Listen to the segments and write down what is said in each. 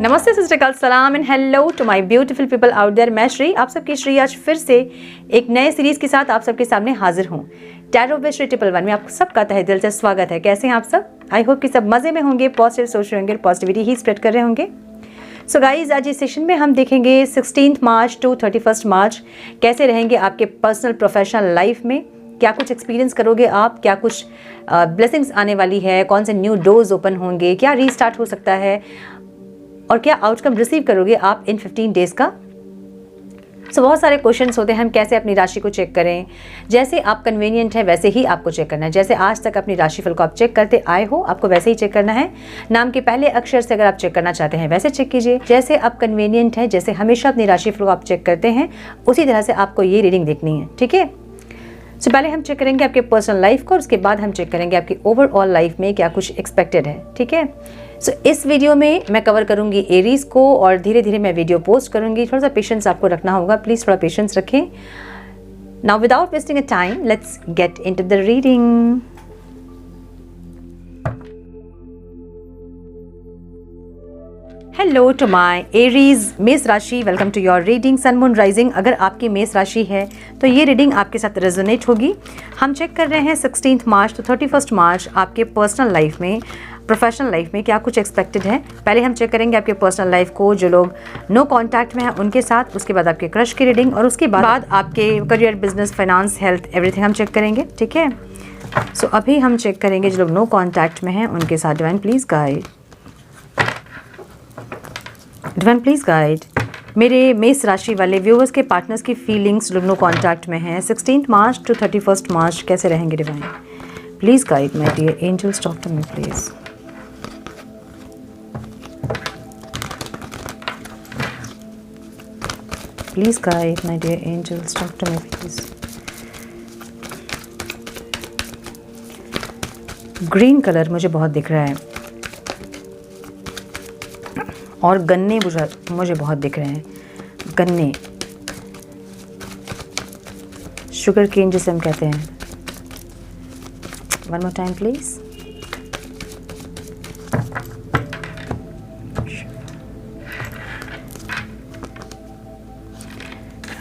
नमस्ते सिस्टर, सलाम and hello to my beautiful people out there. मैं श्री, आप सबकी श्री आज फिर से एक नए सीरीज के साथ आप सबके सामने हाजिर हूँ। टैरो विद श्री 111 में आप सबका तहे दिल से स्वागत है। कैसे हैं आप सब? आई होप कि सब मज़े में होंगे, पॉजिटिव सोच रहे होंगे, पॉजिटिविटी ही स्प्रेड कर रहे होंगे। सो गाइज, आज इस सेशन में हम देखेंगे 16 मार्च टू 31 मार्च कैसे रहेंगे आपके पर्सनल प्रोफेशनल लाइफ में, क्या कुछ एक्सपीरियंस करोगे आप, क्या कुछ ब्लेसिंग्स आने वाली है, कौन से न्यू डोर्स ओपन होंगे, क्या रीस्टार्ट हो सकता है और क्या आउटकम रिसीव करोगे आप इन 15 डेज़ का। सो बहुत सारे क्वेश्चंस होते हैं, हम कैसे अपनी राशि को चेक करें। जैसे आप कन्वीनियंट है वैसे ही आपको चेक करना है। जैसे आज तक अपनी राशिफल को आप चेक करते आए हो, आपको वैसे ही चेक करना है। नाम के पहले अक्षर से अगर आप चेक करना चाहते हैं वैसे चेक कीजिए। जैसे आप कन्वीनियंट है, जैसे हमेशा अपनी राशिफल को आप चेक करते हैं, उसी तरह से आपको ये रीडिंग देखनी है, ठीक है। सो पहले हम चेक करेंगे आपके पर्सनल लाइफ को, उसके बाद हम चेक करेंगे आपकी ओवरऑल लाइफ में क्या कुछ एक्सपेक्टेड है, ठीक है। सो इस वीडियो में मैं कवर करूंगी एरीज को और धीरे धीरे मैं वीडियो पोस्ट करूंगी। थोड़ा सा पेशेंस आपको रखना होगा, प्लीज़ थोड़ा पेशेंस रखें। Now without wasting a time let's get into the reading. Hello to my Aries मेष राशि, welcome to your reading sun moon rising. अगर आपकी मेष राशि है तो ये रीडिंग आपके साथ रेजोनेट होगी। हम चेक कर रहे हैं 16 मार्च टू 31 मार्च आपके पर्सनल लाइफ में, प्रोफेशनल लाइफ में क्या कुछ एक्सपेक्टेड है। पहले हम चेक करेंगे आपके पर्सनल लाइफ को, जो लोग नो कांटेक्ट में हैं उनके साथ, उसके बाद आपके क्रश की रीडिंग और उसके बाद आपके career, business, finance, health, everything हम चेक करेंगे, ठीक है। सो अभी हम चेक करेंगे जो लोग नो कांटेक्ट में हैं उनके साथ। Divine please guide, divine please guide मेरे मेष राशि वाले व्यूअर्स के पार्टनर्स की फीलिंग्स लोग नो कांटेक्ट में हैं 16 मार्च टू 31 मार्च कैसे रहेंगे। Divine please guide my dear angels, talk to me please. Please guide my dear angels, talk to me please. Green colour मुझे बहुत दिख रहा है और गन्ने मुझे बहुत दिख रहे हैं। गन्ने, शुगर केन जिसे हम कहते हैं। One more time please.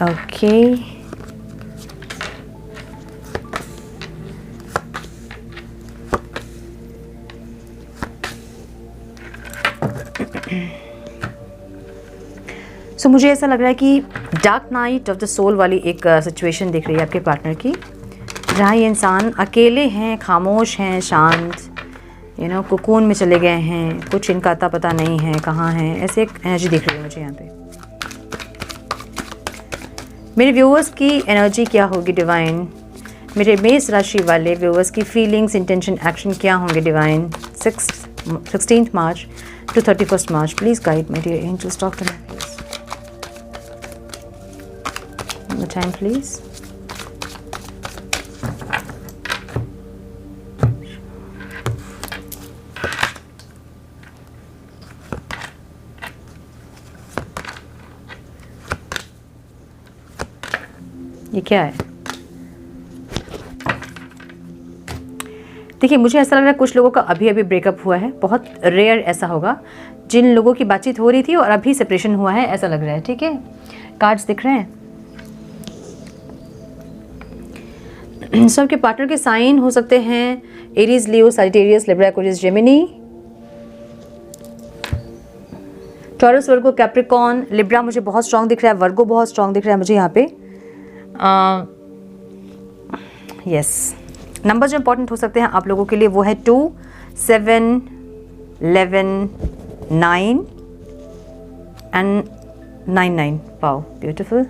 Okay, so मुझे ऐसा लग रहा है कि dark night of the soul वाली एक सिचुएशन दिख रही है आपके पार्टनर की, जहाँ ये इंसान अकेले हैं, खामोश हैं, शांत, कुकून में चले गए हैं, कुछ इनका अता पता नहीं है कहाँ हैं, ऐसे एक एनर्जी दिख रही है मुझे यहाँ पे। मेरे व्यूअर्स की एनर्जी क्या होगी डिवाइन, मेरे मेष राशि वाले व्यूअर्स की फीलिंग्स, इंटेंशन, एक्शन क्या होंगे divine 16 March to 31 March. Please guide my dear angels, talk to me please. Time please. ये क्या है? देखिए, मुझे ऐसा लग रहा है कुछ लोगों का अभी अभी ब्रेकअप हुआ है। बहुत रेयर ऐसा होगा जिन लोगों की बातचीत हो रही थी और अभी सेपरेशन हुआ है, ऐसा लग रहा है, ठीक है। कार्ड्स दिख रहे हैं। सबके पार्टनर के साइन हो सकते हैं Aries, Leo, Sagittarius, Libra, Aquarius, Gemini, Taurus, Virgo, Capricorn. Libra मुझे बहुत स्ट्रांग दिख रहा है, वर्गो बहुत स्ट्रांग दिख रहा है मुझे यहाँ पे। यस, नंबर जो इंपॉर्टेंट हो सकते हैं आप लोगों के लिए वो है 2, 7, 11, 9 एंड 9। Wow, beautiful.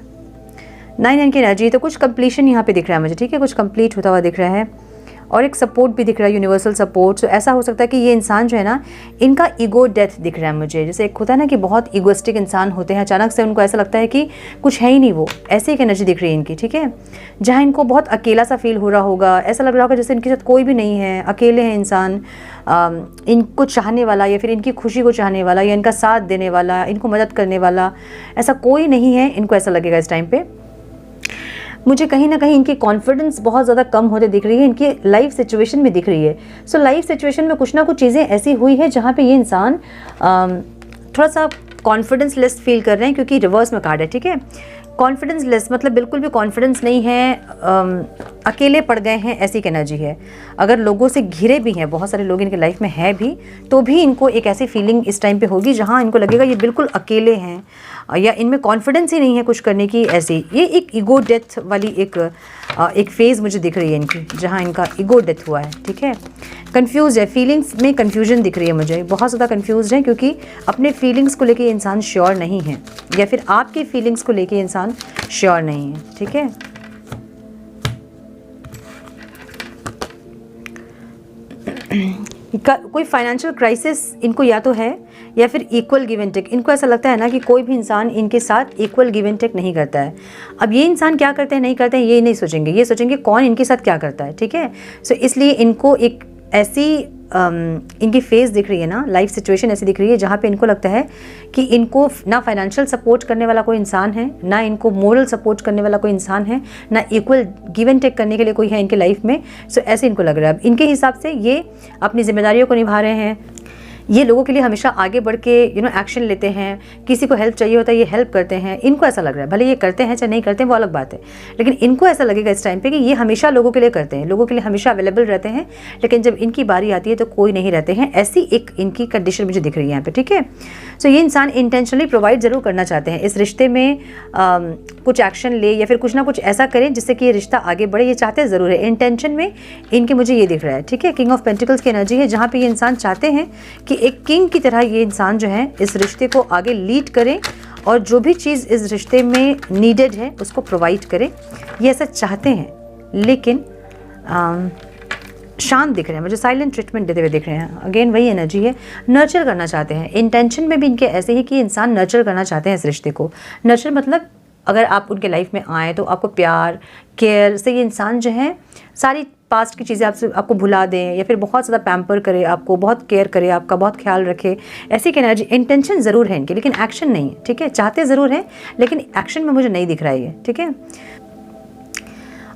9 की एनर्जी, तो कुछ कंप्लीशन यहाँ पे दिख रहा है मुझे, ठीक है, कुछ कंप्लीट होता हुआ दिख रहा है और एक सपोर्ट भी दिख रहा है, यूनिवर्सल सपोर्ट। सो ऐसा हो सकता है कि ये इंसान जो है ना, इनका ईगो डेथ दिख रहा है मुझे। जैसे एक होता है ना कि बहुत ईगोइस्टिक इंसान होते हैं, अचानक से उनको ऐसा लगता है कि कुछ है ही नहीं, वो ऐसे एक एनर्जी दिख रही है इनकी, ठीक है। जहाँ इनको बहुत अकेला सा फील हो रहा होगा, ऐसा लग रहा होगा जैसे इनके साथ कोई भी नहीं है, अकेले हैं इंसान, इनको चाहने वाला या फिर इनकी खुशी को चाहने वाला या इनका साथ देने वाला, इनको मदद करने वाला, ऐसा कोई नहीं है। इनको ऐसा लगेगा इस टाइम पे। मुझे कहीं ना कहीं इनकी कॉन्फिडेंस बहुत ज़्यादा कम होते दिख रही है, इनकी लाइफ सिचुएशन में दिख रही है। सो लाइफ सिचुएशन में कुछ ना कुछ चीज़ें ऐसी हुई है जहाँ पे ये इंसान थोड़ा सा कॉन्फिडेंस लेस फील कर रहे हैं क्योंकि रिवर्स में कार्ड है, ठीक है। कॉन्फिडेंस लेस मतलब बिल्कुल भी कॉन्फिडेंस नहीं है, अकेले पड़ गए हैं, ऐसी एक एनर्जी है। अगर लोगों से घिरे भी हैं, बहुत सारे लोग इनके लाइफ में है भी, तो भी इनको एक ऐसी फीलिंग इस टाइम पे होगी जहां इनको लगेगा ये बिल्कुल अकेले हैं या इनमें कॉन्फिडेंस ही नहीं है कुछ करने की। ऐसी ये एक ईगो डेथ वाली एक फेज़ मुझे दिख रही है इनकी, जहाँ इनका ईगो डेथ हुआ है, ठीक है। कंफ्यूज है, फीलिंग्स में कंफ्यूजन दिख रही है मुझे, बहुत ज़्यादा कंफ्यूज है क्योंकि अपने फीलिंग्स को लेके इंसान श्योर नहीं है, या फिर आपकी फीलिंग्स को लेके इंसान श्योर नहीं है, ठीक है। कोई फाइनेंशियल क्राइसिस इनको या तो है या फिर इक्वल गिव एंड टेक। इनको ऐसा लगता है ना कि कोई भी इंसान इनके साथ इक्वल गिव एंड टेक नहीं करता है। अब ये इंसान क्या करते हैं नहीं करते हैं ये नहीं सोचेंगे, ये सोचेंगे कौन इनके साथ क्या करता है, ठीक है। सो इसलिए इनको एक ऐसी इनकी फेस दिख रही है ना, लाइफ सिचुएशन ऐसी दिख रही है जहाँ पे इनको लगता है कि इनको ना फाइनेंशियल सपोर्ट करने वाला कोई इंसान है, ना इनको मोरल सपोर्ट करने वाला कोई इंसान है, ना इक्वल गिव एंड टेक करने के लिए कोई है इनके लाइफ में। सो ऐसे इनको लग रहा है। अब इनके हिसाब से ये अपनी जिम्मेदारियों को निभा रहे हैं, ये लोगों के लिए हमेशा आगे बढ़ के एक्शन लेते हैं, किसी को हेल्प चाहिए होता है ये हेल्प करते हैं। इनको ऐसा लग रहा है, भले ये करते हैं चाहे नहीं करते हैं वो अलग बात है, लेकिन इनको ऐसा लगेगा इस टाइम पे कि ये हमेशा लोगों के लिए करते हैं, लोगों के लिए हमेशा अवेलेबल रहते हैं, लेकिन जब इनकी बारी आती है तो कोई नहीं रहते हैं। ऐसी एक इनकी कंडीशन मुझे दिख रही है यहाँ पे, ठीक है। सो ये इंसान इंटेंशनली प्रोवाइड ज़रूर करना चाहते हैं इस रिश्ते में, कुछ एक्शन ले या फिर कुछ ना कुछ ऐसा करें जिससे कि ये रिश्ता आगे बढ़े, ये चाहते ज़रूर है। इंटेंशन में इनके मुझे ये दिख रहा है, ठीक है। किंग ऑफ पेंटिकल्स की एनर्जी है जहाँ पे ये इंसान चाहते हैं कि एक किंग की तरह ये इंसान जो है इस रिश्ते को आगे लीड करे और जो भी चीज़ इस रिश्ते में नीडेड है उसको प्रोवाइड करे। ये ऐसा चाहते हैं, लेकिन शांत दिख रहे हैं मुझे, साइलेंट ट्रीटमेंट देते हुए दिख रहे हैं। अगेन वही एनर्जी है, नर्चर करना चाहते हैं। इंटेंशन में भी इनके ऐसे ही कि इंसान नर्चर करना चाहते हैं इस रिश्ते को। नर्चर मतलब अगर आप उनके लाइफ में आए तो आपको प्यार केयर से ये इंसान जो है सारी पास्ट की चीज़ें आपको भुला दें, या फिर बहुत ज़्यादा पैम्पर करे, आपको बहुत केयर करे, आपका बहुत ख्याल रखे। ऐसी की एनर्जी, इंटेंशन ज़रूर है इनकी लेकिन एक्शन नहीं है, ठीक है। चाहते ज़रूर हैं लेकिन एक्शन में मुझे नहीं दिख रहा है, ठीक है।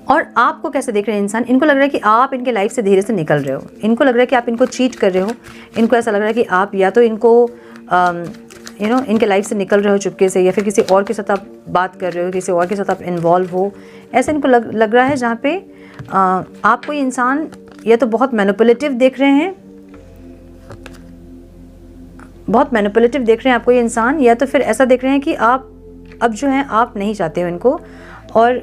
और आपको कैसे देख रहे हैं इंसान, इनको लग रहा है कि आप इनके लाइफ से धीरे से निकल रहे हो, इनको लग रहा है कि आप इनको चीट कर रहे हो, इनको ऐसा लग रहा है कि आप या तो इनको इनके लाइफ से निकल रहे हो चुपके से, या फिर किसी और के साथ आप बात कर रहे हो, किसी और के साथ आप इन्वॉल्व हो। ऐसा इनको लग रहा है जहाँ पे आप कोई इंसान या तो बहुत मैनिपुलेटिव देख रहे हैं, बहुत मैनिपुलेटिव देख रहे हैं आपको ये इंसान, या तो फिर ऐसा देख रहे हैं कि आप अब जो है आप नहीं चाहते हो इनको, और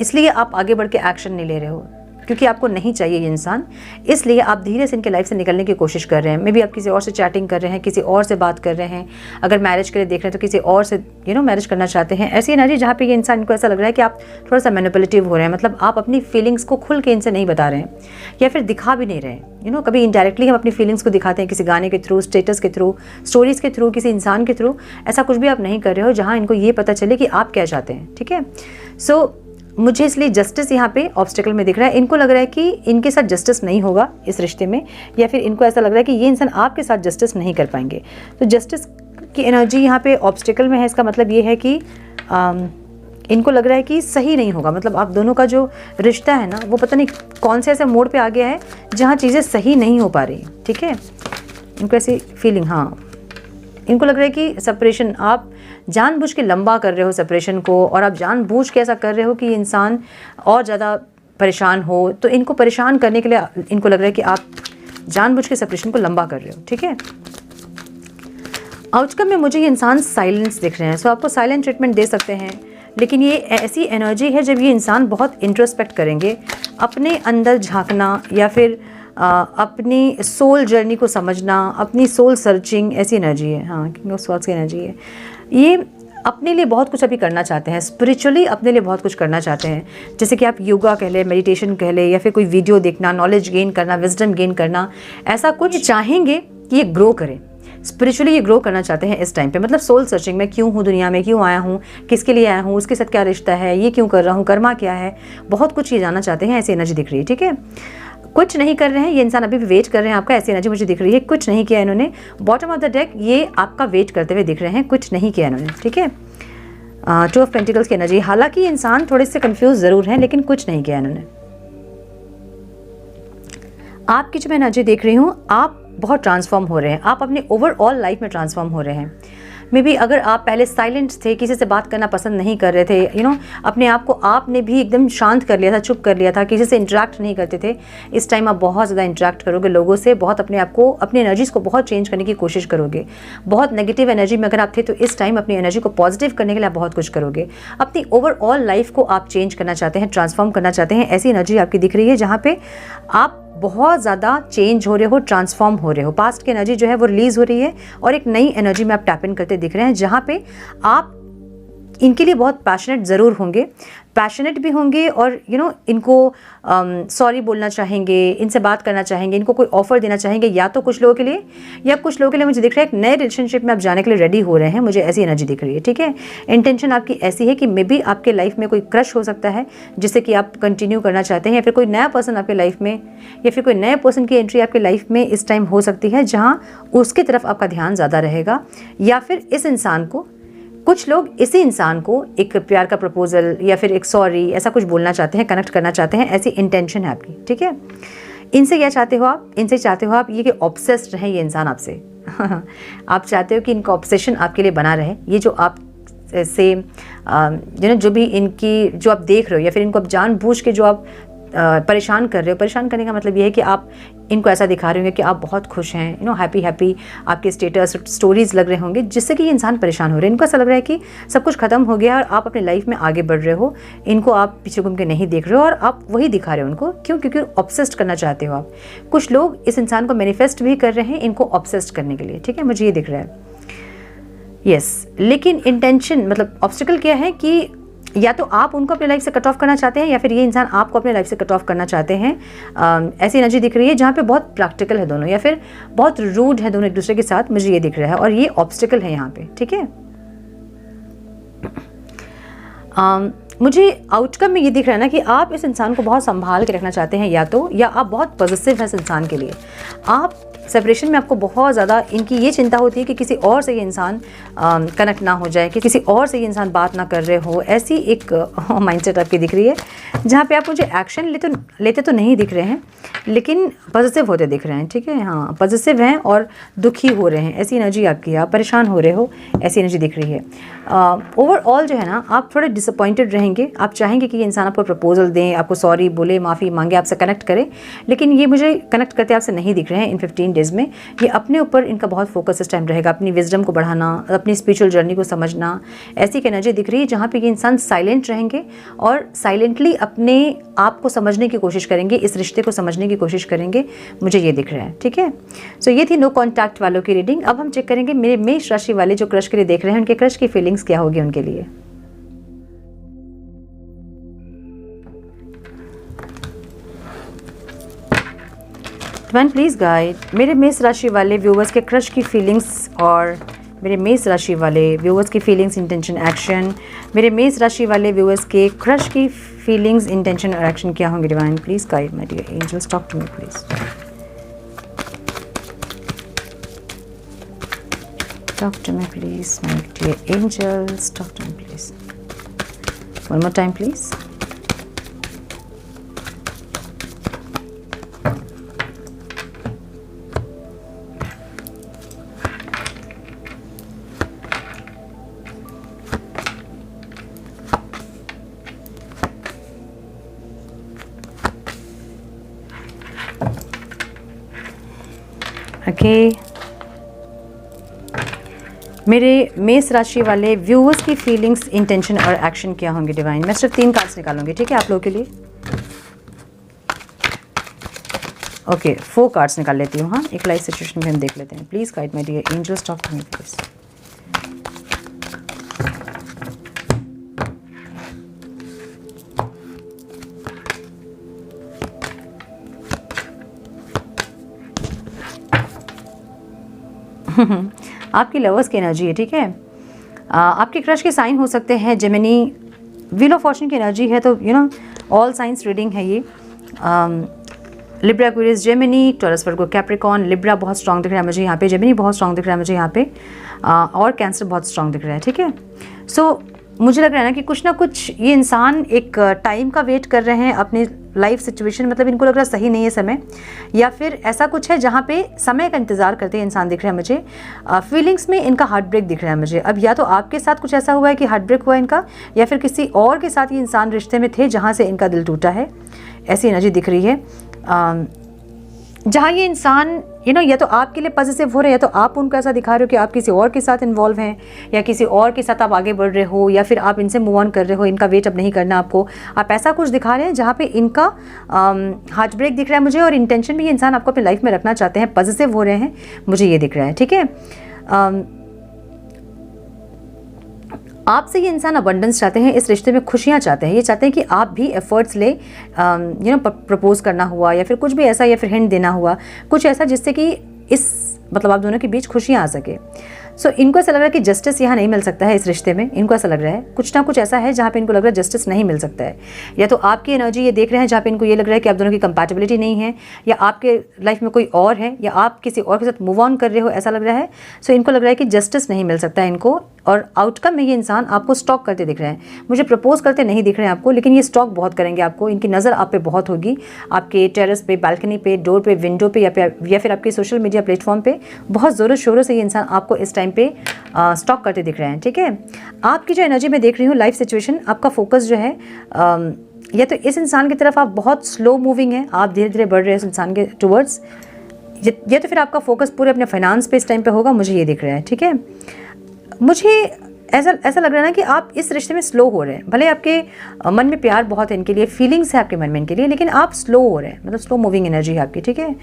इसलिए आप आगे बढ़ के एक्शन नहीं ले रहे हो क्योंकि आपको नहीं चाहिए ये इंसान, इसलिए आप धीरे से इनके लाइफ से निकलने की कोशिश कर रहे हैं। मे बी आप किसी और से चैटिंग कर रहे हैं, किसी और से बात कर रहे हैं, अगर मैरिज के लिए देख रहे हैं तो किसी और से मैरिज करना चाहते हैं। ऐसी एनर्जी जहाँ पे ये इंसान, इनको ऐसा लग रहा है कि आप थोड़ा सा मैनिपुलेटिव हो रहे हैं, मतलब आप अपनी फीलिंग्स को खुल के इनसे नहीं बता रहे हैं या फिर दिखा भी नहीं रहे हैं। कभी इनडायरेक्टली हम अपनी फीलिंग्स को दिखाते हैं किसी गाने के थ्रू, स्टेटस के थ्रू, स्टोरीज के थ्रू, किसी इंसान के थ्रू। ऐसा कुछ भी आप नहीं कर रहे हो जहाँ इनको ये पता चले कि आप क्या चाहते हैं, ठीक है। सो मुझे इसलिए जस्टिस यहाँ पे ऑब्स्टिकल में दिख रहा है। इनको लग रहा है कि इनके साथ जस्टिस नहीं होगा इस रिश्ते में, या फिर इनको ऐसा लग रहा है कि ये इंसान आपके साथ जस्टिस नहीं कर पाएंगे। तो जस्टिस की एनर्जी यहाँ पे ऑब्स्टिकल में है, इसका मतलब ये है कि इनको लग रहा है कि सही नहीं होगा, मतलब आप दोनों का जो रिश्ता है ना वो पता नहीं कौन से ऐसे मोड़ पे आ गया है जहाँ चीज़ें सही नहीं हो पा रही, ठीक है। इनको ऐसी फीलिंग, हाँ, इनको लग रहा है कि सेपरेशन आप जानबूझ के लंबा कर रहे हो सेपरेशन को, और आप जानबूझ के ऐसा कर रहे हो कि इंसान और ज़्यादा परेशान हो। तो इनको परेशान करने के लिए इनको लग रहा है कि आप जानबूझ के सेपरेशन को लंबा कर रहे हो, ठीक है। आउटकम में मुझे ये इंसान साइलेंस दिख रहे हैं, सो आपको साइलेंट ट्रीटमेंट दे सकते हैं, लेकिन ये ऐसी एनर्जी है जब ये इंसान बहुत इंट्रोस्पेक्ट करेंगे, अपने अंदर झांकना या फिर अपनी सोल जर्नी को समझना, अपनी सोल सर्चिंग, ऐसी एनर्जी है। हाँ, किंग ऑफ स्वॉर्ड्स की एनर्जी है। ये अपने लिए बहुत कुछ अभी करना चाहते हैं, स्पिरिचुअली अपने लिए बहुत कुछ करना चाहते हैं, जैसे कि आप योगा कह ले, मेडिटेशन कह ले, या फिर कोई वीडियो देखना, नॉलेज गेन करना, विजडम गेन करना, ऐसा कुछ चाहेंगे कि ये ग्रो करें। स्पिरिचुअली ये ग्रो करना चाहते हैं इस टाइम पे, मतलब सोल सर्चिंग में, क्यों हूँ दुनिया में, क्यों आया हूँ, किसके लिए आया हूँ, उसके साथ क्या रिश्ता है, ये क्यों कर रहा हूँ, कर्मा क्या है, बहुत कुछ ये जानना चाहते हैं। ऐसी एनर्जी दिख रही है, ठीक है। कुछ नहीं कर रहे हैं ये इंसान, अभी भी वेट कर रहे हैं आपका, ऐसी एनर्जी मुझे दिख रही है। कुछ नहीं किया इन्होंने, बॉटम ऑफ द डेक ये आपका वेट करते हुए दिख रहे हैं, कुछ नहीं किया इन्होंने, ठीक है। टू ऑफ पेंटिकल्स की एनर्जी, हालांकि इंसान थोड़े से कंफ्यूज जरूर हैं लेकिन कुछ नहीं किया इन्होंने। आपकी जो मैं एनर्जी देख रही हूँ, आप बहुत ट्रांसफॉर्म हो रहे हैं, आप अपने ओवरऑल लाइफ में ट्रांसफॉर्म हो रहे हैं। मे बी अगर आप पहले साइलेंट थे, किसी से बात करना पसंद नहीं कर रहे थे, अपने आप को आपने भी एकदम शांत कर लिया था, चुप कर लिया था, किसी से इंटरेक्ट नहीं करते थे, इस टाइम आप बहुत ज़्यादा इंटरेक्ट करोगे लोगों से, बहुत अपने आप को, अपनी एनर्जीज़ को बहुत चेंज करने की कोशिश करोगे। बहुत नेगेटिव एनर्जी में अगर आप थे तो इस टाइम अपनी एनर्जी को पॉजिटिव करने के लिए आप बहुत कुछ करोगे। अपनी ओवरऑल लाइफ को आप चेंज करना चाहते हैं, ट्रांसफॉर्म करना चाहते हैं, ऐसी एनर्जी आपकी दिख रही है जहाँ पे आप बहुत ज़्यादा चेंज हो रहे हो, ट्रांसफॉर्म हो रहे हो। पास्ट की एनर्जी जो है वो रिलीज़ हो रही है और एक नई एनर्जी में आप टैप इन करते दिख रहे हैं, जहाँ पे आप इनके लिए बहुत पैशनेट ज़रूर होंगे, पैशनेट भी होंगे और इनको सॉरी बोलना चाहेंगे, इनसे बात करना चाहेंगे, इनको कोई ऑफर देना चाहेंगे, या तो कुछ लोगों के लिए, या कुछ लोगों के लिए मुझे दिख रहा है एक नए रिलेशनशिप में आप जाने के लिए रेडी हो रहे हैं, मुझे ऐसी एनर्जी दिख रही है। ठीक है, इंटेंशन आपकी ऐसी है कि मे बी आपके लाइफ में कोई क्रश हो सकता है जिससे कि आप कंटिन्यू करना चाहते हैं, या फिर कोई नया पर्सन आपके लाइफ में, या फिर कोई नए पर्सन की एंट्री आपके लाइफ में इस टाइम हो सकती है जहाँ उसकी तरफ आपका ध्यान ज़्यादा रहेगा, या फिर इस इंसान को, कुछ लोग इसी इंसान को एक प्यार का प्रपोजल या फिर एक सॉरी ऐसा कुछ बोलना चाहते हैं, कनेक्ट करना चाहते हैं, ऐसी इंटेंशन है आपकी। ठीक है, इनसे क्या चाहते हो आप? इनसे चाहते हो आप ये कि ऑब्सेस्ड रहे ये इंसान आपसे आप चाहते हो कि इनका ऑब्सेशन आपके लिए बना रहे। ये जो आप से जो भी इनकी जो आप देख रहे हो, या फिर इनको आप जानबूझ के जो आप परेशान कर रहे हो, परेशान करने का मतलब ये है कि आप इनको ऐसा दिखा रहे होंगे कि आप बहुत खुश हैं, हैप्पी आपके स्टेटस स्टोरीज लग रहे होंगे, जिससे कि ये इंसान परेशान हो रहे हैं। इनको ऐसा लग रहा है कि सब कुछ खत्म हो गया और आप अपनी लाइफ में आगे बढ़ रहे हो, इनको आप पीछे घूम के नहीं देख रहे हो और आप वही दिखा रहे हो उनको। क्यों? क्योंकि ऑब्सेस्ड करना चाहते हो आप। कुछ लोग इस इंसान को मैनिफेस्ट भी कर रहे हैं इनको ऑब्सेस्ड करने के लिए। ठीक है, मुझे ये दिख रहा है। यस, लेकिन इंटेंशन मतलब ऑब्स्टिकल क्या है कि या तो आप उनको अपने लाइफ से कट ऑफ करना चाहते हैं, या फिर ये इंसान आपको अपने लाइफ से कट ऑफ करना चाहते हैं। ऐसी एनर्जी दिख रही है जहाँ पे बहुत प्रैक्टिकल है दोनों, या फिर बहुत रूड है दोनों एक दूसरे के साथ, मुझे ये दिख रहा है, और ये ऑब्स्टिकल है यहाँ पे। ठीक है, मुझे आउटकम में ये दिख रहा है ना कि आप इस इंसान को बहुत संभाल के रखना चाहते हैं, या आप बहुत पॉजिटिव हैं इस इंसान के लिए। आप सेपरेशन में आपको बहुत ज़्यादा इनकी ये चिंता होती है कि किसी और से ये इंसान कनेक्ट ना हो जाए, कि किसी और से ये इंसान बात ना कर रहे हो, ऐसी एक माइंडसेट आपकी दिख रही है जहाँ पे आप मुझे एक्शन लेते तो नहीं दिख रहे हैं, लेकिन पॉजिटिव होते दिख रहे हैं। ठीक है, हाँ, पॉजिटिव हैं और दुखी हो रहे हैं, ऐसी एनर्जी आपकी, आप परेशान हो रहे हो, ऐसी एनर्जी दिख रही है। ओवरऑल जो है ना, आप थोड़े डिसअपॉइंटेड रहेंगे, आप चाहेंगे कि ये इंसान आपको प्रपोजल दें, आपको सॉरी बोले, माफ़ी मांगे, आपसे कनेक्ट करे, लेकिन ये मुझे कनेक्ट करते आपसे नहीं दिख रहे हैं इन 15 डेज़ में। ये अपने ऊपर इनका बहुत फोकस इस टाइम रहेगा, अपनी विजडम को बढ़ाना, अपनी स्पिरिचुअल जर्नी को समझना, ऐसी एक एनर्जी दिख रही है जहाँ पे ये इंसान साइलेंट रहेंगे और साइलेंटली अपने आप को समझने की कोशिश करेंगे, इस रिश्ते को समझने की कोशिश करेंगे, मुझे ये दिख रहा है। ठीक है, सो ये थी नो कॉन्टैक्ट वालों की रीडिंग। अब हम चेक करेंगे मेरे मेष राशि वाले जो क्रश के लिए देख रहे हैं, उनके क्रश की फीलिंग्स क्या होगी उनके लिए। डिवाइन प्लीज गाइड मेरे मेष राशि वाले व्यूअर्स के क्रश की फीलिंग्स, और मेरे मेष राशि वाले व्यूअर्स की फीलिंग्स, इंटेंशन, एक्शन। मेरे मेष राशि वाले व्यूअर्स के क्रश की फीलिंग्स, इंटेंशन और एक्शन क्या होंगे। Divine please guide my dear angels, talk to me please, talk to me please my dear angels, talk to me please, one more time please. Okay, मेरे मेष राशि वाले viewers की feelings, intention और action क्या होंगे। डिवाइन, मैं सिर्फ 3 कार्ड्स निकालूंगी, ठीक है, आप लोगों के लिए। ओके, 4 कार्ड्स निकाल लेती हूँ। हाँ, एक लाइफ सिचुएशन में हम देख लेते हैं। Please guide my dear angels, talk to me please. आपकी लवर्स की एनर्जी है, ठीक है। आपके क्रश के साइन हो सकते हैं जेमिनी, व्हील ऑफ फॉर्चून की एनर्जी है, तो ऑल साइंस रीडिंग है ये। Libra, Aquarius, Gemini, Taurus, Virgo, Capricorn. Libra बहुत स्ट्रॉन्ग दिख रहा है मुझे यहाँ पे, जेमिनी बहुत स्ट्रॉन्ग दिख रहा है मुझे यहाँ पे, और कैंसर बहुत स्ट्रॉन्ग दिख रहा है, ठीक है। सो मुझे लग रहा है ना कि कुछ ना कुछ ये इंसान एक टाइम का वेट कर रहे हैं अपने लाइफ सिचुएशन, मतलब इनको लग रहा है सही नहीं है समय, या फिर ऐसा कुछ है जहाँ पे समय का इंतजार करते हैं इंसान दिख रहा है मुझे। फीलिंग्स में इनका हार्ट ब्रेक दिख रहा है मुझे। अब या तो आपके साथ कुछ ऐसा हुआ है कि हार्ट ब्रेक हुआ है इनका, या फिर किसी और के साथ ये इंसान रिश्ते में थे जहाँ से इनका दिल टूटा है, ऐसी एनर्जी दिख रही है। जहाँ ये इंसान या तो आपके लिए पॉजिटिव हो रहे हैं, या तो आप उनको ऐसा दिखा रहे हो कि आप किसी और के साथ इन्वॉल्व हैं, या किसी और के साथ आप आगे बढ़ रहे हो, या फिर आप इनसे मूव ऑन कर रहे हो, इनका वेट अब नहीं करना आपको। आप ऐसा कुछ दिखा रहे हैं जहाँ पे इनका हार्ट ब्रेक दिख रहा है मुझे, और इंटेंशन भी ये इंसान आपको अपनी लाइफ में रखना चाहते हैं, पॉजिटिव हो रहे हैं, मुझे ये दिख रहा है। ठीक है, आपसे ये इंसान अबंडेंस चाहते हैं, इस रिश्ते में खुशियाँ चाहते हैं। ये चाहते हैं कि आप भी एफर्ट्स ले, प्रपोज करना हुआ, या फिर कुछ भी ऐसा, या फिर हिंट देना हुआ, कुछ ऐसा जिससे कि इस मतलब आप दोनों के बीच खुशियाँ आ सके। सो इनको ऐसा लग रहा है कि जस्टिस यहाँ नहीं मिल सकता है इस रिश्ते में। इनको ऐसा लग रहा है कुछ ना कुछ ऐसा है जहाँ पे इनको लग रहा है जस्टिस नहीं मिल सकता है। या तो आपकी एनर्जी ये देख रहे हैं जहाँ पे इनको ये लग रहा है कि आप दोनों की कंपैटिबिलिटी नहीं है, या आपके लाइफ में कोई और है, या आप किसी और के साथ मूव ऑन कर रहे हो, ऐसा लग रहा है। सो इनको लग रहा है कि जस्टिस नहीं मिल सकता है इनको, और आउटकम में ये इंसान आपको स्टॉक करते दिख रहे हैं। मुझे प्रपोज करते नहीं दिख रहे हैं आपको, लेकिन ये स्टॉक बहुत करेंगे आपको। इनकी नज़र आप पे बहुत होगी, आपके टेरेस पे, बालकनी पे, डोर पे, विंडो पे, या फिर आपके सोशल मीडिया प्लेटफॉर्म पे बहुत ज़ोरों शोरों से ये इंसान आपको इस टाइम पे स्टॉक करते दिख रहे हैं। ठीक है, आपकी जो एनर्जी मैं देख रही हूँ, लाइफ सिचुएशन, आपका फोकस जो है या तो इस इंसान की तरफ आप बहुत स्लो मूविंग है, आप धीरे धीरे बढ़ रहे हैं इस इंसान के टुवर्ड्स, या तो फिर आपका फोकस पूरे अपने फाइनेंस पे इस टाइम पे होगा, मुझे ये दिख रहा है। ठीक है, मुझे ऐसा लग रहा है ना कि आप इस रिश्ते में स्लो हो रहे हैं। भले आपके मन में प्यार बहुत है इनके लिए, फीलिंग्स है आपके मन में इनके लिए, लेकिन आप स्लो हो रहे हैं, मतलब स्लो मूविंग एनर्जी है आपकी। ठीक है,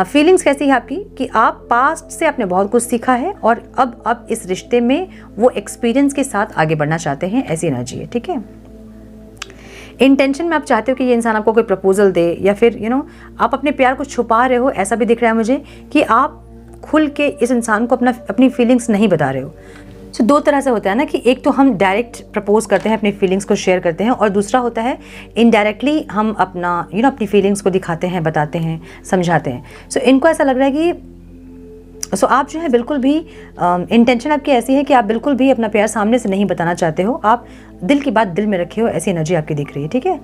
फीलिंग्स कैसी है आपकी कि आप पास्ट से आपने बहुत कुछ सीखा है, और अब इस रिश्ते में वो एक्सपीरियंस के साथ आगे बढ़ना चाहते हैं, ऐसी एनर्जी है। ठीक है, इंटेंशन में आप चाहते हो कि ये इंसान आपको कोई प्रपोजल दे, या फिर आप अपने प्यार को छुपा रहे हो, ऐसा भी दिख रहा है मुझे कि आप खुल के इस इंसान को अपनी फीलिंग्स नहीं बता रहे हो। सो दो तरह से होता है ना कि एक तो हम डायरेक्ट प्रपोज करते हैं, अपनी फीलिंग्स को शेयर करते हैं, और दूसरा होता है इनडायरेक्टली हम अपना अपनी फीलिंग्स को दिखाते हैं, बताते हैं, समझाते हैं। सो इनको ऐसा लग रहा है कि आप जो है बिल्कुल भी इंटेंशन आपकी ऐसी है कि आप बिल्कुल भी अपना प्यार सामने से नहीं बताना चाहते हो, आप दिल की बात दिल में रखे हो, ऐसी एनर्जी आपकी दिख रही है। ठीक है,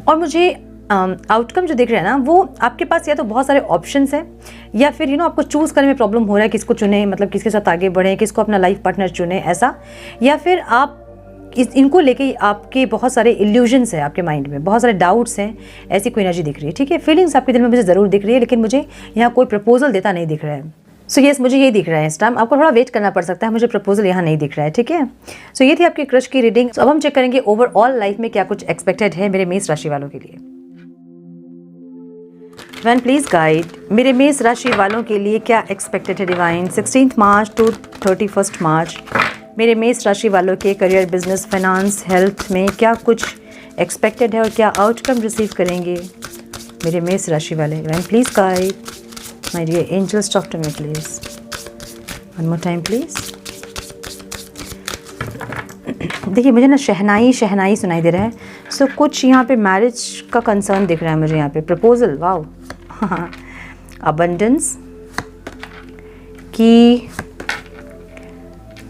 और मुझे आउटकम जो दिख रहा है ना, वो आपके पास या तो बहुत सारे ऑप्शंस हैं, या फिर आपको चूज़ करने में प्रॉब्लम हो रहा है, किसको चुने, मतलब किसके साथ आगे बढ़ें, किसको अपना लाइफ पार्टनर चुने, ऐसा। या फिर आप इनको लेके आपके बहुत सारे इल्यूजन्स हैं आपके माइंड में, बहुत सारे डाउट्स हैं, ऐसी कोई एनर्जी दिख रही है। ठीक है, फीलिंग्स आपके दिल में मुझे ज़रूर दिख रही है, लेकिन मुझे यहाँ कोई प्रपोजल देता नहीं दिख रहा है। सो यस, मुझे ये दिख रहा है इस टाइम, आपको थोड़ा वेट करना पड़ सकता है, मुझे प्रपोजल यहाँ नहीं दिख रहा है। ठीक है, सो ये थी आपकी क्रश की रीडिंग। अब हम चेक करेंगे ओवरऑल लाइफ में क्या कुछ एक्सपेक्टेड है मेरे मेष राशि वालों के लिए। डिवाइन प्लीज गाइड, मेरे मेष राशि वालों के लिए क्या एक्सपेक्टेड है डिवाइन 16 मार्च टू 31 मार्च। मेरे मेष राशि वालों के करियर, बिजनेस, फाइनेंस, हेल्थ में क्या कुछ एक्सपेक्टेड है और क्या आउटकम रिसीव करेंगे मेरे मेष राशि वाले। Divine please guide, my dear angels, talk to me please, one more time please. देखिए, मुझे ना शहनाई सुनाई दे रहा है। सो कुछ यहाँ पे मैरिज का कंसर्न दिख रहा है मुझे, यहाँ पे प्रपोजल, वाओ, अबंडेंस की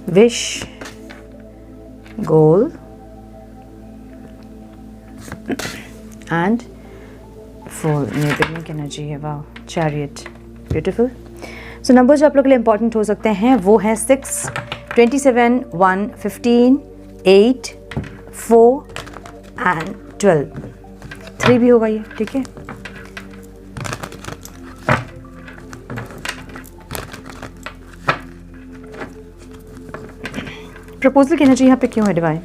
wish, goal and full new beginning की एनर्जी है, wow, chariot, beautiful. So number जो आप लोग के लिए इंपॉर्टेंट हो सकते हैं वो हैं 6, 27, 1, 15, 8, 4 एंड 12, 3 भी होगा ये। ठीक है, प्रपोजल की एनर्जी यहाँ पे क्यों है डिवाइन?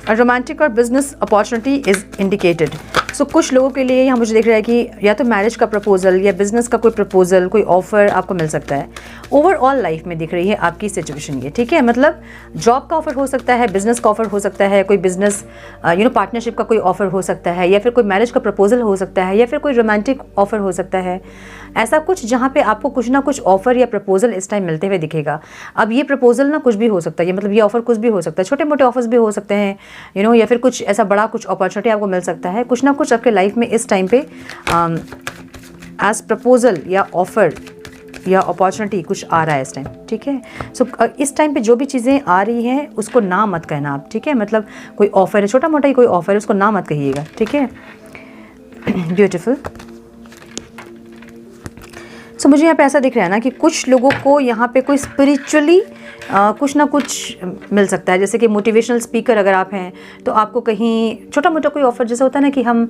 रोमांटिक और बिजनेस अपॉर्चुनिटी इज इंडिकेटेड। सो कुछ लोगों के लिए यहाँ मुझे दिख रहा है कि या तो मैरिज का प्रपोजल या बिजनेस का कोई प्रपोजल, कोई ऑफर आपको मिल सकता है। ओवरऑल लाइफ में दिख रही है आपकी सिचुएशन ये। ठीक है, मतलब जॉब का ऑफर हो सकता है, बिजनेस का ऑफर हो सकता है, कोई बिजनेस पार्टनरशिप का कोई ऑफर हो सकता है, या फिर कोई मैरिज का प्रपोजल हो सकता है, या फिर कोई रोमांटिक ऑफर हो सकता है। ऐसा कुछ जहाँ पे आपको कुछ ना कुछ ऑफर या प्रपोजल इस टाइम मिलते हुए दिखेगा। अब ये प्रपोजल ना कुछ भी हो सकता है, मतलब ये ऑफर कुछ भी हो सकता है, छोटे मोटे ऑफर्स भी हो सकते हैं या फिर कुछ ऐसा बड़ा कुछ अपॉर्चुनिटी आपको मिल सकता है। कुछ ना कुछ आपके लाइफ में इस टाइम पे एज प्रपोजल या ऑफर या अपॉर्चुनिटी कुछ आ रहा है इस टाइम। ठीक है, सो इस टाइम पे जो भी चीज़ें आ रही हैं उसको ना मत कहना आप। ठीक है, मतलब कोई ऑफर है, छोटा मोटा ही कोई ऑफर है, उसको ना मत कहिएगा। ठीक है, ब्यूटीफुल। सो मुझे यहाँ पे ऐसा दिख रहा है ना कि कुछ लोगों को यहाँ पे कोई स्पिरिचुअली कुछ ना कुछ मिल सकता है। जैसे कि मोटिवेशनल स्पीकर अगर आप हैं तो आपको कहीं छोटा मोटा कोई ऑफ़र, जैसा होता है ना कि हम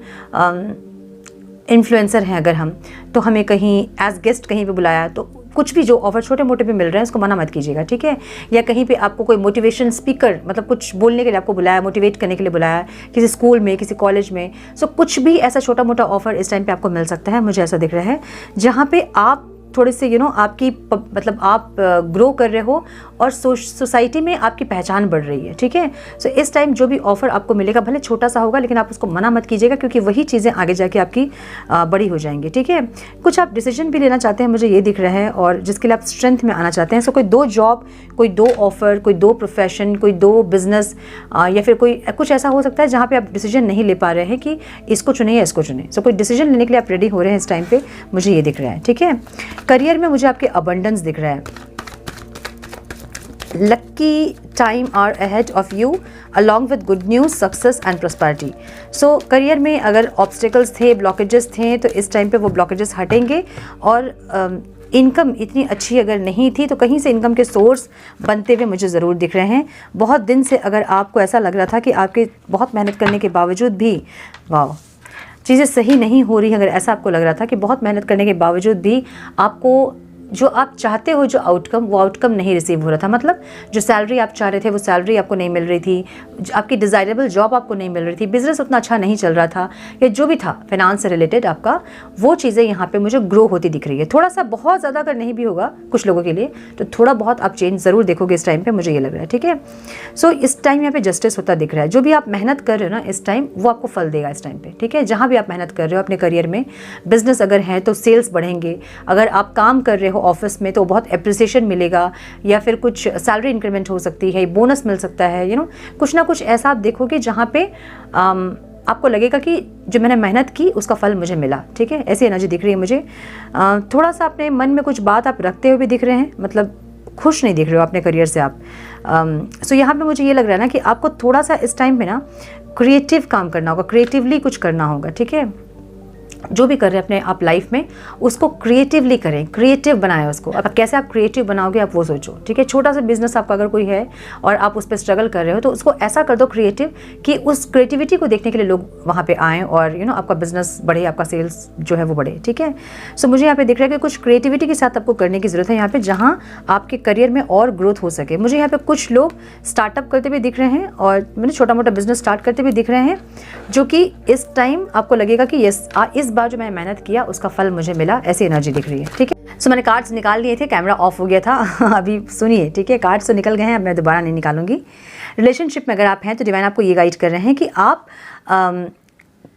इन्फ्लुएंसर हैं अगर हम, तो हमें कहीं एज गेस्ट कहीं पे बुलाया, तो कुछ भी जो ऑफ़र छोटे मोटे पे मिल रहे हैं उसको मना मत कीजिएगा, ठीक है। या कहीं पे आपको कोई मोटिवेशन स्पीकर, मतलब कुछ बोलने के लिए आपको बुलाया, मोटिवेट करने के लिए बुलाया, किसी स्कूल में, किसी कॉलेज में, सो कुछ भी ऐसा छोटा मोटा ऑफ़र इस टाइम पे आपको मिल सकता है, मुझे ऐसा दिख रहा है, जहाँ पे आप थोड़े से आपकी मतलब आप ग्रो कर रहे हो और सोसाइटी में आपकी पहचान बढ़ रही है, ठीक है। सो इस टाइम जो भी ऑफ़र आपको मिलेगा भले छोटा सा होगा, लेकिन आप उसको मना मत कीजिएगा, क्योंकि वही चीज़ें आगे जाके आपकी बड़ी हो जाएंगी, ठीक है। कुछ आप डिसीजन भी लेना चाहते हैं, मुझे ये दिख रहा है, और जिसके लिए आप स्ट्रेंथ में आना चाहते हैं। सो कोई 2 जॉब, कोई 2 ऑफ़र, कोई 2 प्रोफेशन, कोई 2 बिजनेस, या फिर कोई कुछ ऐसा हो सकता है जहाँ पे आप डिसीजन नहीं ले पा रहे हैं कि इसको चुने या इसको चुने। सो कोई डिसीजन लेने के लिए आप रेडी हो रहे हैं इस टाइम पे, मुझे ये दिख रहा है, ठीक है। करियर में मुझे आपके अबंडेंस दिख रहा है। Lucky time are ahead of you along with good news, success and prosperity. So career में अगर ऑब्स्टिकल्स थे, ब्लॉकेजेस थे, तो इस टाइम पे वो ब्लॉकेजेस हटेंगे, और इनकम इतनी अच्छी अगर नहीं थी तो कहीं से इनकम के सोर्स बनते हुए मुझे ज़रूर दिख रहे हैं। बहुत दिन से अगर आपको ऐसा लग रहा था कि आपके बहुत मेहनत करने के बावजूद भी चीज़ें सही नहीं हो रही, अगर ऐसा आपको लग रहा था कि बहुत मेहनत करने के बावजूद भी आपको जो आप चाहते हो, जो आउटकम, वो आउटकम नहीं रिसीव हो रहा था, मतलब जो सैलरी आप चाह रहे थे वो सैलरी आपको नहीं मिल रही थी, आपकी डिज़ायरेबल जॉब आपको नहीं मिल रही थी, बिज़नेस उतना अच्छा नहीं चल रहा था, या जो भी था फाइनेंस से रिलेटेड आपका, वो चीज़ें यहाँ पे मुझे ग्रो होती दिख रही है। थोड़ा सा, बहुत ज़्यादा अगर नहीं भी होगा कुछ लोगों के लिए, तो थोड़ा बहुत आप चेंज ज़रूर देखोगे इस टाइम पर, मुझे ये लग रहा है, ठीक है। सो इस टाइम यहाँ पे जस्टिस होता दिख रहा है। जो भी आप मेहनत कर रहे हो ना इस टाइम, वो आपको फल देगा इस टाइम पे, ठीक है। जहाँ भी आप मेहनत कर रहे हो अपने करियर में, बिजनेस अगर है तो सेल्स बढ़ेंगे, अगर आप काम कर रहे हो ऑफिस में तो बहुत एप्रिसिएशन मिलेगा, या फिर कुछ सैलरी इंक्रीमेंट हो सकती है, बोनस मिल सकता है, कुछ ना कुछ ऐसा आप देखोगे जहाँ पे आपको लगेगा कि जो मैंने मेहनत की उसका फल मुझे मिला, ठीक है। ऐसी एनर्जी दिख रही है मुझे। थोड़ा सा अपने मन में कुछ बात आप रखते हुए भी दिख रहे हैं, मतलब खुश नहीं दिख रहे हो अपने करियर से आप। सो यहाँ पे मुझे ये लग रहा है ना कि आपको थोड़ा सा इस टाइम पे ना क्रिएटिव काम करना होगा, क्रिएटिवली कुछ करना होगा, ठीक है। जो भी कर रहे हैं अपने आप लाइफ में, उसको क्रिएटिवली करें, क्रिएटिव बनाएं उसको। अब कैसे आप क्रिएटिव बनाओगे आप वो सोचो, ठीक है। छोटा सा बिजनेस आपका अगर कोई है और आप उस पर स्ट्रगल कर रहे हो, तो उसको ऐसा कर दो क्रिएटिव कि उस क्रिएटिविटी को देखने के लिए लोग वहाँ पे आएँ, और आपका बिजनेस बढ़े, आपका सेल्स जो है वो बढ़े, ठीक है। सो मुझे यहाँ पे दिख रहा है कि कुछ क्रिएटिविटी के साथ आपको करने की ज़रूरत है यहाँ पे, जहाँ आपके करियर में और ग्रोथ हो सके। मुझे यहाँ पे कुछ लोग स्टार्टअप करते हुए दिख रहे हैं, और मैंने छोटा मोटा बिजनेस स्टार्ट करते हुए दिख रहे हैं, जो कि इस टाइम आपको लगेगा कि इस बार जो मैंने मेहनत किया उसका फल मुझे मिला, ऐसी एनर्जी दिख रही है, ठीक है। सो मैंने कार्ड्स निकाल लिए थे, कैमरा ऑफ हो गया था अभी सुनिए, ठीक है। कार्ड्स तो निकल गए हैं, अब मैं दोबारा नहीं निकालूंगी। रिलेशनशिप में अगर आप हैं तो डिवाइन आपको ये गाइड कर रहे हैं कि आप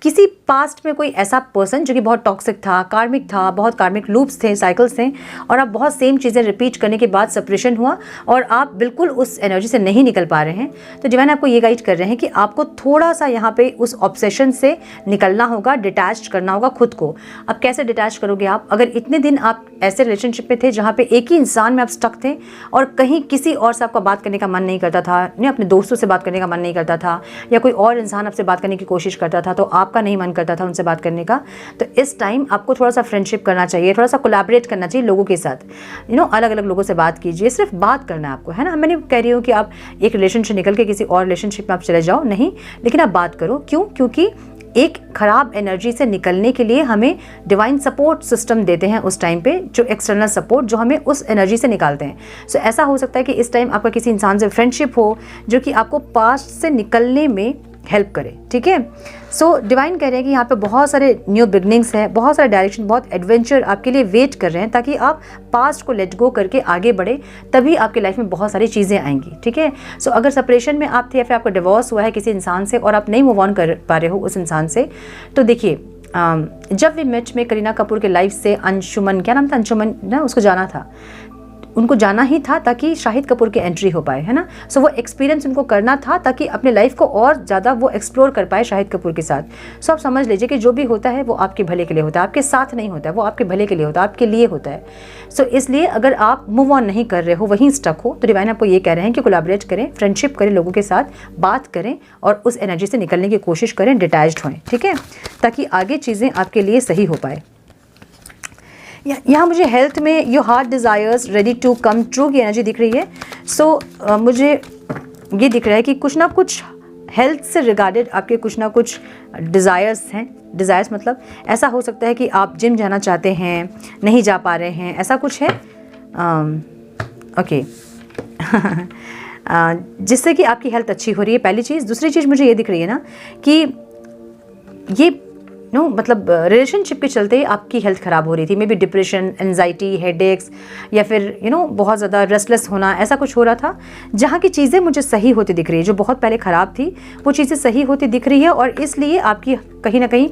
किसी पास्ट में कोई ऐसा पर्सन जो कि बहुत टॉक्सिक था, कार्मिक था, बहुत कार्मिक लूप्स थे, साइकिल्स थे, और आप बहुत सेम चीज़ें रिपीट करने के बाद सेपरेशन हुआ और आप बिल्कुल उस एनर्जी से नहीं निकल पा रहे हैं, तो डिवाइन आपको ये गाइड कर रहे हैं कि आपको थोड़ा सा यहाँ पे उस ऑब्सेशन से निकलना होगा, डिटैच करना होगा खुद को। अब कैसे डिटैच करोगे आप? अगर इतने दिन आप ऐसे रिलेशनशिप में थे जहाँ पे एक ही इंसान में आप स्टक थे और कहीं किसी और से आपका बात करने का मन नहीं करता था, नहीं अपने दोस्तों से बात करने का मन नहीं करता था, या कोई और इंसान आपसे बात करने की कोशिश करता था तो आपका नहीं मन करता था उनसे बात करने का, तो इस टाइम आपको थोड़ा सा फ्रेंडशिप करना चाहिए, थोड़ा सा कोलैबोरेट करना चाहिए लोगों के साथ। अलग अलग लोगों से बात कीजिए, सिर्फ बात करना है आपको, है ना। मैं नहीं कह रही हूँ कि आप एक रिलेशनशिप निकल के किसी और रिलेशनशिप में आप चले जाओ, नहीं, लेकिन आप बात करो। क्यों? क्योंकि एक खराब एनर्जी से निकलने के लिए हमें डिवाइन सपोर्ट सिस्टम देते हैं उस टाइम पे, जो एक्सटर्नल सपोर्ट जो हमें उस एनर्जी से निकालते हैं। सो ऐसा हो सकता है कि इस टाइम आपका किसी इंसान से फ्रेंडशिप हो जो कि आपको पास्ट से निकलने में हेल्प करे, ठीक है। सो डिवाइन कह रहे हैं कि यहाँ पे बहुत सारे न्यू बिगनिंग्स हैं, बहुत सारे डायरेक्शन, बहुत एडवेंचर आपके लिए वेट कर रहे हैं, ताकि आप पास्ट को लेट गो करके आगे बढ़े, तभी आपकी लाइफ में बहुत सारी चीज़ें आएंगी, ठीक है। सो अगर सेपरेशन में आप थे या फिर आपका डिवोर्स हुआ है किसी इंसान से और आप नहीं मूव ऑन कर पा रहे हो उस इंसान से, तो देखिए जब वी मेट में करीना कपूर के लाइफ से अंशुमन, क्या नाम था, अंशुमन ना, उसको जाना था। उनको जाना ही था ताकि शाहिद कपूर की एंट्री हो पाए, है ना। सो वो एक्सपीरियंस उनको करना था ताकि अपने लाइफ को और ज़्यादा वो एक्सप्लोर कर पाए शाहिद कपूर के साथ। सो आप समझ लीजिए कि जो भी होता है वो आपके भले के लिए होता है, आपके साथ नहीं होता है, वो आपके भले के लिए होता है, आपके लिए होता है। सो इसलिए अगर आप मूव ऑन नहीं कर रहे हो, वहीं स्टक हो, तो डिवाइन आपको ये कह रहे हैं कि कोलैबोरेट करें, फ्रेंडशिप करें, लोगों के साथ बात करें और उस एनर्जी से निकलने की कोशिश करें, डिटैच्ड होएं, ठीक है, ताकि आगे चीज़ें आपके लिए सही हो पाए। यहाँ मुझे हेल्थ में your heart desires ready to come true की एनर्जी दिख रही है। सो मुझे ये दिख रहा है कि कुछ ना कुछ हेल्थ से रिगार्डेड आपके कुछ ना कुछ डिज़ायर्स हैं। डिज़ायर्स मतलब ऐसा हो सकता है कि आप जिम जाना चाहते हैं, नहीं जा पा रहे हैं, ऐसा कुछ है। ओके जिससे कि आपकी हेल्थ अच्छी हो रही है, पहली चीज़। दूसरी चीज़ मुझे ये दिख रही है ना कि ये मतलब रिलेशनशिप के चलते आपकी हेल्थ ख़राब हो रही थी, may be depression, anxiety, headaches या फिर बहुत ज़्यादा रेस्टलेस होना, ऐसा कुछ हो रहा था। जहाँ की चीज़ें मुझे सही होती दिख रही है, जो बहुत पहले ख़राब थी वो चीज़ें सही होती दिख रही है और इसलिए आपकी कहीं ना कहीं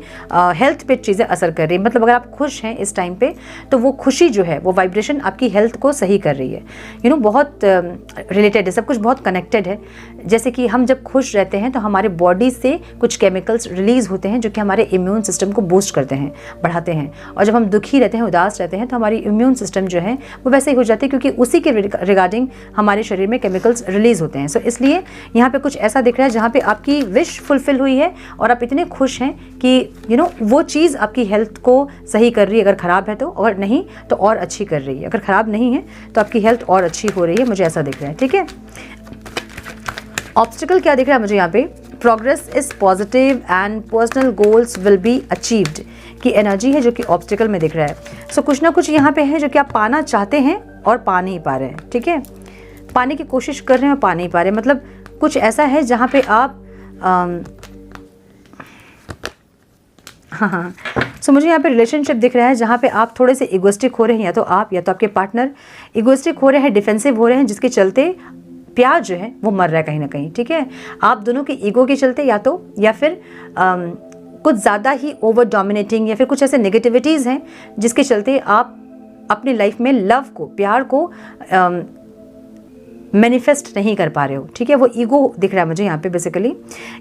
हेल्थ पे चीज़ें असर कर रही है। मतलब अगर आप खुश हैं इस टाइम पे तो वो खुशी जो है, वो वाइब्रेशन आपकी हेल्थ को सही कर रही है। बहुत रिलेटेड है, सब कुछ बहुत कनेक्टेड है। जैसे कि हम जब खुश रहते हैं तो हमारे बॉडी से कुछ केमिकल्स रिलीज़ होते हैं जो कि हमारे इम्यून सिस्टम को बूस्ट करते हैं, बढ़ाते हैं। और जब हम दुखी रहते हैं, उदास रहते हैं, तो हमारी इम्यून सिस्टम जो है वो वैसे ही हो जाती है, क्योंकि उसी के रिगार्डिंग हमारे शरीर में केमिकल्स रिलीज़ होते हैं। सो इसलिए यहाँ पे कुछ ऐसा दिख रहा है जहाँ पे आपकी विश फुलफिल हुई है और आप इतने खुश हैं कि वो चीज़ आपकी हेल्थ को सही कर रही है, अगर ख़राब है तो, और नहीं तो और अच्छी कर रही है। अगर ख़राब नहीं है तो आपकी हेल्थ और अच्छी हो रही है, मुझे ऐसा दिख रहा है, ठीक है। ऑब्स्टिकल क्या दिख रहा है मुझे यहाँ पे? Progress is positive and personal goals will be achieved की एनर्जी है जो कि ऑब्स्टिकल में दिख रहा है। सो कुछ ना कुछ यहाँ पे है जो कि आप पाना चाहते हैं और पा नहीं पा रहे हैं, ठीक है। पाने की कोशिश कर रहे हैं और पा नहीं पा रहे, मतलब कुछ ऐसा है जहाँ पे आप हाँ सो मुझे यहाँ पे रिलेशनशिप दिख रहा है जहाँ पे आप थोड़े से इगोइस्टिक हो रहे हैं, या तो आप या तो आपके पार्टनर इगोइस्टिक हो रहे हैं, डिफेंसिव हो रहे हैं, जिसके चलते प्यार जो है वो मर रहा है कहीं ना कहीं, ठीक है। आप दोनों के ईगो के चलते या फिर कुछ ज़्यादा ही ओवर डोमिनेटिंग या फिर कुछ ऐसे नेगेटिविटीज़ हैं जिसके चलते आप अपनी लाइफ में लव को, प्यार को मैनिफेस्ट नहीं कर पा रहे हो, ठीक है। वो ईगो दिख रहा है मुझे यहाँ पे बेसिकली,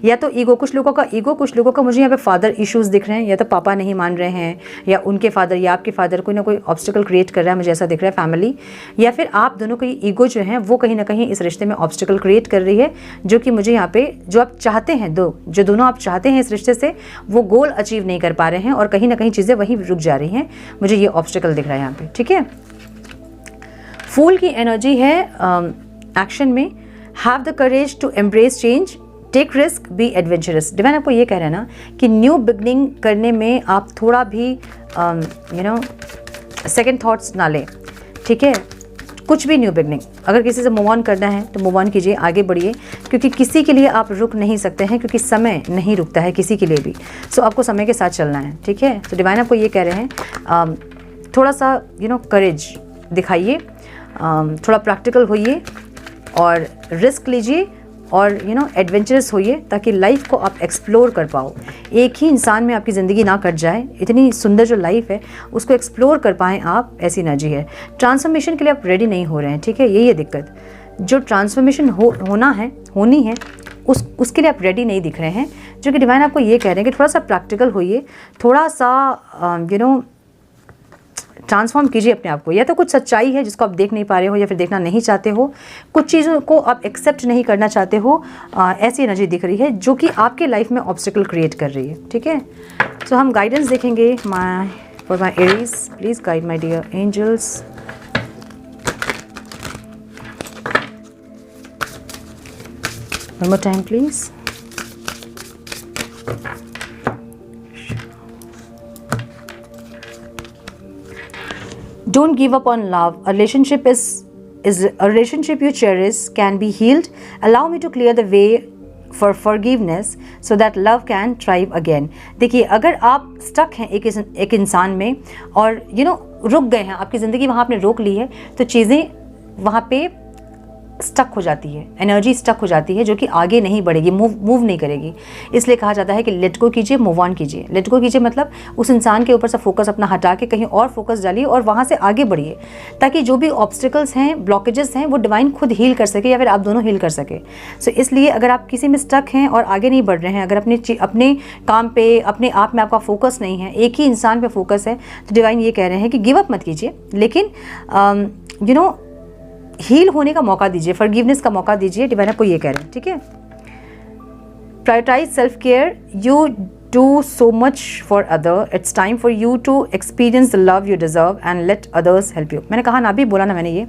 या तो ईगो, कुछ लोगों का ईगो, कुछ लोगों का मुझे यहाँ पे फादर इश्यूज दिख रहे हैं, या तो पापा नहीं मान रहे हैं, या उनके फादर या आपके फादर कोई ना कोई ऑब्स्टिकल क्रिएट कर रहा है, मुझे ऐसा दिख रहा है फैमिली, या फिर आप दोनों की ईगो जो है वो कहीं ना कहीं इस रिश्ते में ऑब्स्टिकल क्रिएट कर रही है, जो कि मुझे यहाँ पे जो आप चाहते हैं, जो दोनों आप चाहते हैं इस रिश्ते से, वो गोल अचीव नहीं कर पा रहे हैं और कहीं ना कहीं चीज़ें वहीं रुक जा रही हैं, मुझे ये ऑब्स्टिकल दिख रहा है यहाँ पे, ठीक है। फूल की एनर्जी है एक्शन में, have the courage to embrace change, take risk, be adventurous. Divine आपको ये कह रहा है ना कि न्यू बिगनिंग करने में आप थोड़ा भी सेकंड थॉट्स ना लें, ठीक है। कुछ भी न्यू बिगनिंग, अगर किसी से मूव ऑन करना है तो मूव ऑन कीजिए, आगे बढ़िए, क्योंकि किसी के लिए आप रुक नहीं सकते हैं, क्योंकि समय नहीं रुकता है किसी के लिए भी। सो आपको समय के साथ चलना है, ठीक है। तो डिवाइन आपको ये कह रहे हैं थोड़ा सा करेज दिखाइए, थोड़ा प्रैक्टिकल होइए और रिस्क लीजिए और एडवेंचरस होइए, ताकि लाइफ को आप एक्सप्लोर कर पाओ। एक ही इंसान में आपकी ज़िंदगी ना कट जाए, इतनी सुंदर जो लाइफ है उसको एक्सप्लोर कर पाएँ आप, ऐसी एनर्जी है। ट्रांसफॉर्मेशन के लिए आप रेडी नहीं हो रहे हैं, ठीक है, यही है दिक्कत। जो ट्रांसफॉर्मेशन होनी है उसके लिए आप रेडी नहीं दिख रहे हैं, जो कि डिवाइन आपको ये कह रहे हैं कि थोड़ा सा प्रैक्टिकल होइए, थोड़ा सा ट्रांसफॉर्म कीजिए अपने आप को। या तो कुछ सच्चाई है जिसको आप देख नहीं पा रहे हो या फिर देखना नहीं चाहते हो, कुछ चीज़ों को आप एक्सेप्ट नहीं करना चाहते हो, ऐसी एनर्जी दिख रही है जो कि आपके लाइफ में ऑब्स्टिकल क्रिएट कर रही है, ठीक है। तो हम गाइडेंस देखेंगे for my Aries, please guide my dear angels. One more time please. Don't give up on love. A relationship is a relationship you cherish can be healed. Allow me to clear the way for forgiveness so that love can thrive again. देखिए, अगर आप stuck हैं एक इंसान में और रुक गए हैं, आपकी ज़िंदगी वहाँ आपने रोक ली है, तो चीज़ें वहाँ पे स्टक हो जाती है, एनर्जी स्टक हो जाती है जो कि आगे नहीं बढ़ेगी, मूव नहीं करेगी। इसलिए कहा जाता है कि लेट गो कीजिए, मूव ऑन कीजिए। लेट गो कीजिए मतलब उस इंसान के ऊपर से फोकस अपना हटा के कहीं और फोकस डालिए और वहाँ से आगे बढ़िए, ताकि जो भी ऑब्स्टिकल्स हैं, ब्लॉकेजेस हैं, वो डिवाइन खुद हील कर सके या फिर आप दोनों हील कर सके। सो इसलिए अगर आप किसी में स्टक हैं और आगे नहीं बढ़ रहे हैं, अगर अपने काम पे, अपने आप में आपका फोकस नहीं है, एक ही इंसान पे फोकस है, तो डिवाइन ये कह रहे हैं कि गिव अप मत कीजिए, लेकिन हील होने का मौका दीजिए, फॉरगिवनेस का मौका दीजिए। डिवाइन आपको ये कह रहे हैं, ठीक है। Prioritise self care, you do so much for other, it's time for you to experience the love you deserve and let others help you. मैंने कहा ना, अभी बोला ना मैंने, ये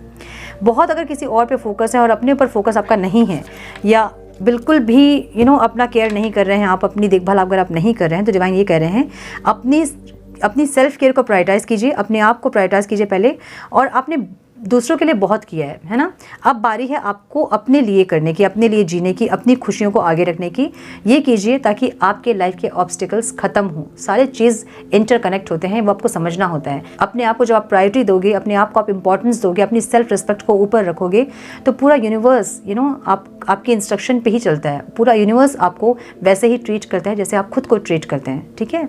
बहुत अगर किसी और पे फोकस है और अपने ऊपर फोकस आपका नहीं है, या बिल्कुल भी अपना केयर नहीं कर रहे हैं आप, अपनी देखभाल अगर आप नहीं कर रहे हैं, तो डिवाइन ये कह रहे हैं अपनी सेल्फ केयर को प्रायोरिटाइज़ कीजिए, अपने आप को प्रायोरिटाइज़ कीजिए पहले। और आपने दूसरों के लिए बहुत किया है ना, अब बारी है आपको अपने लिए करने की, अपने लिए जीने की, अपनी खुशियों को आगे रखने की। ये कीजिए ताकि आपके लाइफ के ऑब्स्टिकल्स खत्म हों। सारे चीज़ इंटरकनेक्ट होते हैं, वो आपको समझना होता है। अपने आप को जब आप प्रायोरिटी दोगे, अपने आप को आप इंपॉर्टेंस दोगे, अपनी सेल्फ रिस्पेक्ट को ऊपर रखोगे, तो पूरा यूनिवर्स आपकी इंस्ट्रक्शन पे ही चलता है। पूरा यूनिवर्स आपको वैसे ही ट्रीट करता है जैसे आप खुद को ट्रीट करते हैं, ठीक है।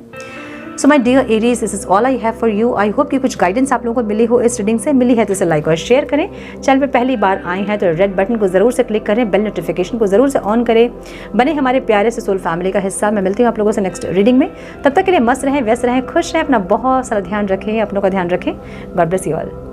So my dear Aries, this is all I have for you. I hope कि कुछ गाइडेंस आप लोगों को मिली हो इस रीडिंग से। मिली है तो इसे लाइक और शेयर करें। चैनल पे पहली बार आए हैं तो रेड बटन को ज़रूर से क्लिक करें, बेल नोटिफिकेशन को ज़रूर से ऑन करें, बने हमारे प्यारे से सोल फैमिली का हिस्सा। मैं मिलती हूँ आप लोगों से नेक्स्ट रीडिंग में। तब तक के लिए मस्त रहें, व्यस्त रहें, खुश रहें, अपना बहुत सारा ध्यान रखें, अपनों का ध्यान रखें। God bless you all.